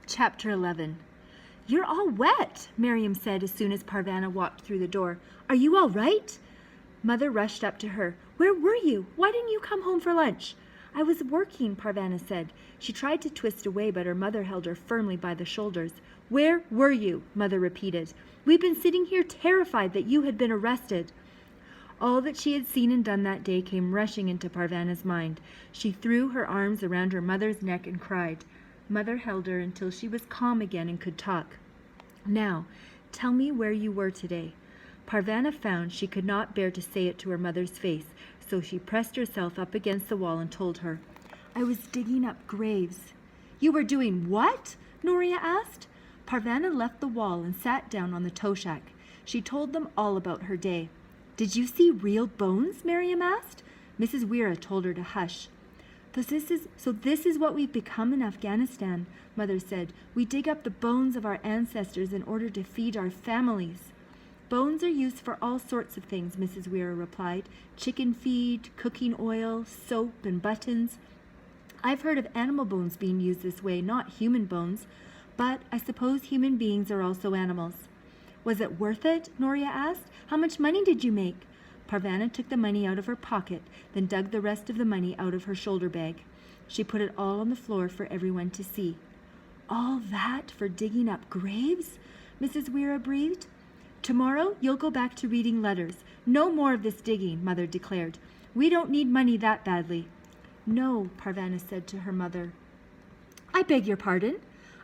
Chapter 11. "You're all wet," Miriam said as soon as Parvanna walked through the door. "Are you all right?" Mother rushed up to her. "Where were you? Why didn't you come home for lunch?" "I was working," Parvanna said. She tried to twist away, but her mother held her firmly by the shoulders. "Where were you?" Mother repeated. "We've been sitting here terrified that you had been arrested." All that she had seen and done that day came rushing into Parvanna's mind. She threw her arms around her mother's neck and cried. Mother held her until she was calm again and could talk. "Now, tell me where you were today." Parvanna found she could not bear to say it to her mother's face, so she pressed herself up against the wall and told her. "I was digging up graves." "You were doing what?" Noria asked. Parvanna left the wall and sat down on the tow shack. She told them all about her day. "Did you see real bones?" Miriam asked. Mrs. Weira told her to hush. So this is what we've become in Afghanistan," Mother said. "We dig up the bones of our ancestors in order to feed our families." "Bones are used for all sorts of things," Mrs. Weira replied. "Chicken feed, cooking oil, soap, and buttons. I've heard of animal bones being used this way, not human bones. But I suppose human beings are also animals." "Was it worth it?" Noria asked. "How much money did you make?" Parvanna took the money out of her pocket, then dug the rest of the money out of her shoulder bag. She put it all on the floor for everyone to see. "All that for digging up graves?" Mrs. Weira breathed. "Tomorrow you'll go back to reading letters. No more of this digging," Mother declared. "We don't need money that badly." "No," Parvanna said to her mother. "I beg your pardon.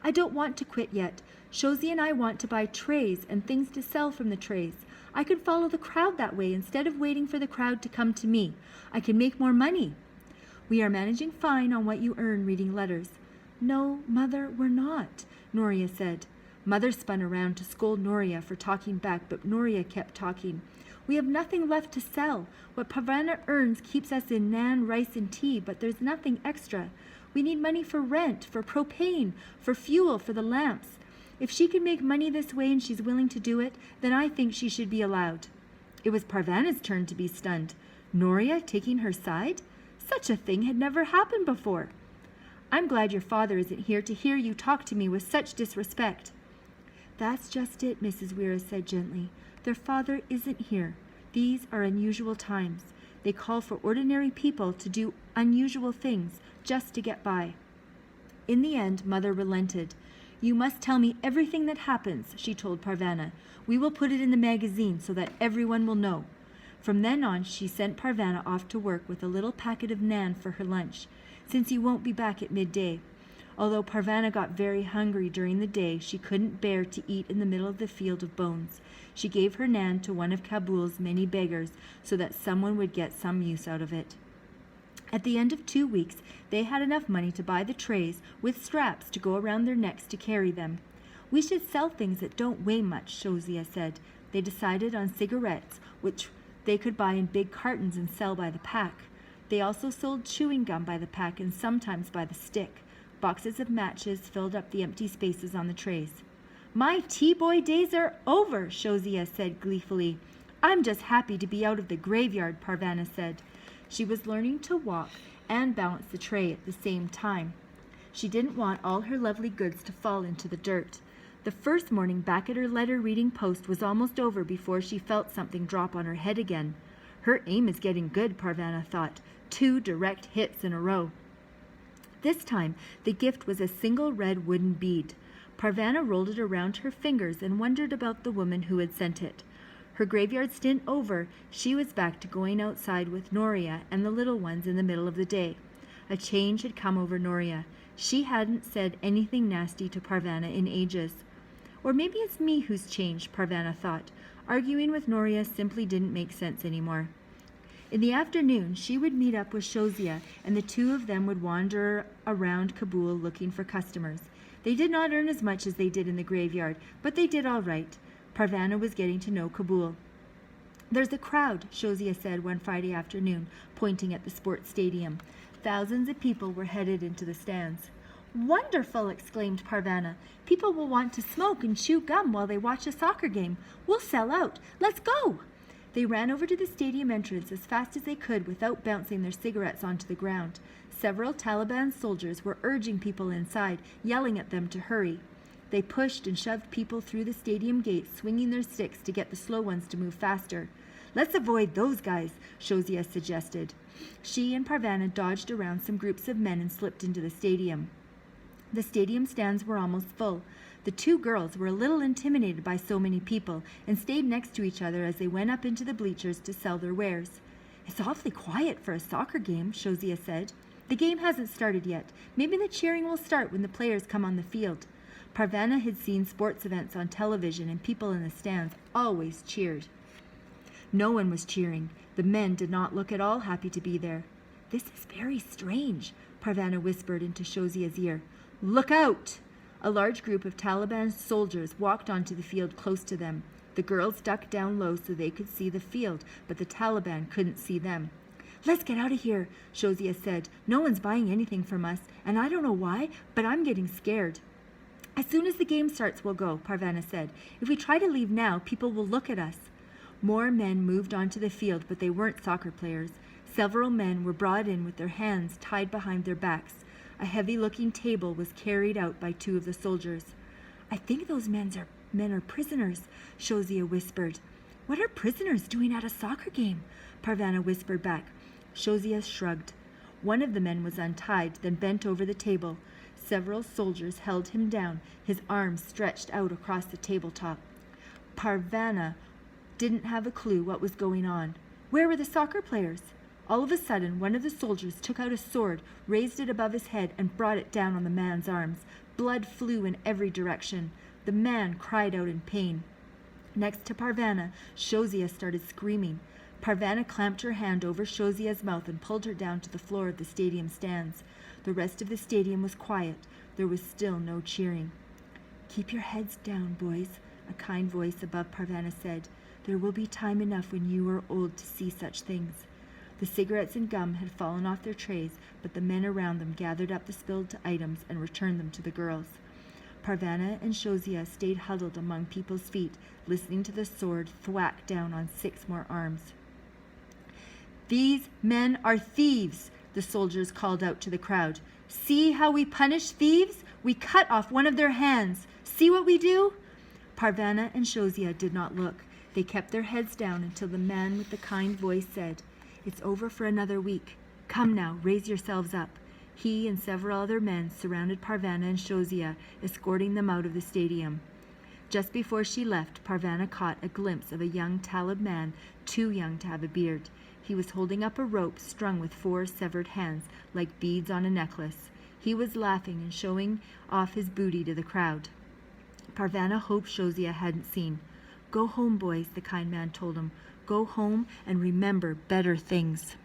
I don't want to quit yet. Shozi and I want to buy trays and things to sell from the trays. I could follow the crowd that way instead of waiting for the crowd to come to me. I can make more money." "We are managing fine on what you earn reading letters." "No, Mother, we're not," Noria said. Mother spun around to scold Noria for talking back, but Noria kept talking. "We have nothing left to sell. What Parvanna earns keeps us in naan, rice, and tea, but there's nothing extra. We need money for rent, for propane, for fuel, for the lamps. If she can make money this way and she's willing to do it, then I think she should be allowed." It was Parvanna's turn to be stunned. Noria taking her side? Such a thing had never happened before. "I'm glad your father isn't here to hear you talk to me with such disrespect." "That's just it," Mrs. Weira said gently. "Their father isn't here. These are unusual times. They call for ordinary people to do unusual things just to get by." In the end, Mother relented. "You must tell me everything that happens," she told Parvanna. "We will put it in the magazine so that everyone will know." From then on, she sent Parvanna off to work with a little packet of naan for her lunch, since you won't be back at midday. Although Parvanna got very hungry during the day, she couldn't bear to eat in the middle of the field of bones. She gave her naan to one of Kabul's many beggars so that someone would get some use out of it. At the end of 2 weeks, they had enough money to buy the trays with straps to go around their necks to carry them. "We should sell things that don't weigh much," Shozia said. They decided on cigarettes, which they could buy in big cartons and sell by the pack. They also sold chewing gum by the pack and sometimes by the stick. Boxes of matches filled up the empty spaces on the trays. "My tea-boy days are over," Shozia said gleefully. "I'm just happy to be out of the graveyard," Parvanna said. She was learning to walk and balance the tray at the same time. She didn't want all her lovely goods to fall into the dirt. The first morning back at her letter-reading post was almost over before she felt something drop on her head again. Her aim is getting good, Parvanna thought. 2 direct hits in a row. This time, the gift was a single red wooden bead. Parvanna rolled it around her fingers and wondered about the woman who had sent it. Her graveyard stint over, she was back to going outside with Noria and the little ones in the middle of the day. A change had come over Noria. She hadn't said anything nasty to Parvanna in ages. Or maybe it's me who's changed, Parvanna thought. Arguing with Noria simply didn't make sense anymore. In the afternoon, she would meet up with Shozia, and the two of them would wander around Kabul looking for customers. They did not earn as much as they did in the graveyard, but they did all right. Parvanna was getting to know Kabul. "There's a crowd," Shozia said one Friday afternoon, pointing at the sports stadium. Thousands of people were headed into the stands. "Wonderful!" exclaimed Parvanna. "People will want to smoke and chew gum while they watch a soccer game. We'll sell out. Let's go!" They ran over to the stadium entrance as fast as they could without bouncing their cigarettes onto the ground. Several Taliban soldiers were urging people inside, yelling at them to hurry. They pushed and shoved people through the stadium gates, swinging their sticks to get the slow ones to move faster. "Let's avoid those guys," Shozia suggested. She and Parvana dodged around some groups of men and slipped into the stadium. The stadium stands were almost full. The two girls were a little intimidated by so many people and stayed next to each other as they went up into the bleachers to sell their wares. "It's awfully quiet for a soccer game," Shozia said. "The game hasn't started yet. Maybe the cheering will start when the players come on the field." Parvana had seen sports events on television, and people in the stands always cheered. No one was cheering. The men did not look at all happy to be there. "This is very strange," Parvana whispered into Shozia's ear. "Look out!" A large group of Taliban soldiers walked onto the field close to them. The girls ducked down low so they could see the field, but the Taliban couldn't see them. "Let's get out of here," Shozia said. "No one's buying anything from us, and I don't know why, but I'm getting scared." "As soon as the game starts, we'll go," Parvana said. "If we try to leave now, people will look at us." More men moved onto the field, but they weren't soccer players. Several men were brought in with their hands tied behind their backs. A heavy-looking table was carried out by two of the soldiers. "I think those men are prisoners," Shozia whispered. "What are prisoners doing at a soccer game?" Parvana whispered back. Shozia shrugged. One of the men was untied, then bent over the table. Several soldiers held him down, his arms stretched out across the tabletop. Parvana didn't have a clue what was going on. Where were the soccer players? All of a sudden, one of the soldiers took out a sword, raised it above his head, and brought it down on the man's arms. Blood flew in every direction. The man cried out in pain. Next to Parvana, Shozia started screaming. Parvana clamped her hand over Shozia's mouth and pulled her down to the floor of the stadium stands. The rest of the stadium was quiet. There was still no cheering. "Keep your heads down, boys," a kind voice above Parvana said. "There will be time enough when you are old to see such things." The cigarettes and gum had fallen off their trays, but the men around them gathered up the spilled items and returned them to the girls. Parvana and Shozia stayed huddled among people's feet, listening to the sword thwack down on 6 more arms. "These men are thieves," the soldiers called out to the crowd. "See how we punish thieves? We cut off one of their hands. See what we do?" Parvana and Shozia did not look. They kept their heads down until the man with the kind voice said, "It's over for another week. Come now, raise yourselves up." He and several other men surrounded Parvana and Shozia, escorting them out of the stadium. Just before she left, Parvana caught a glimpse of a young Talib man, too young to have a beard. He was holding up a rope strung with 4 severed hands, like beads on a necklace. He was laughing and showing off his booty to the crowd. Parvana hoped Shozia hadn't seen. "Go home, boys," the kind man told him. "Go home and remember better things."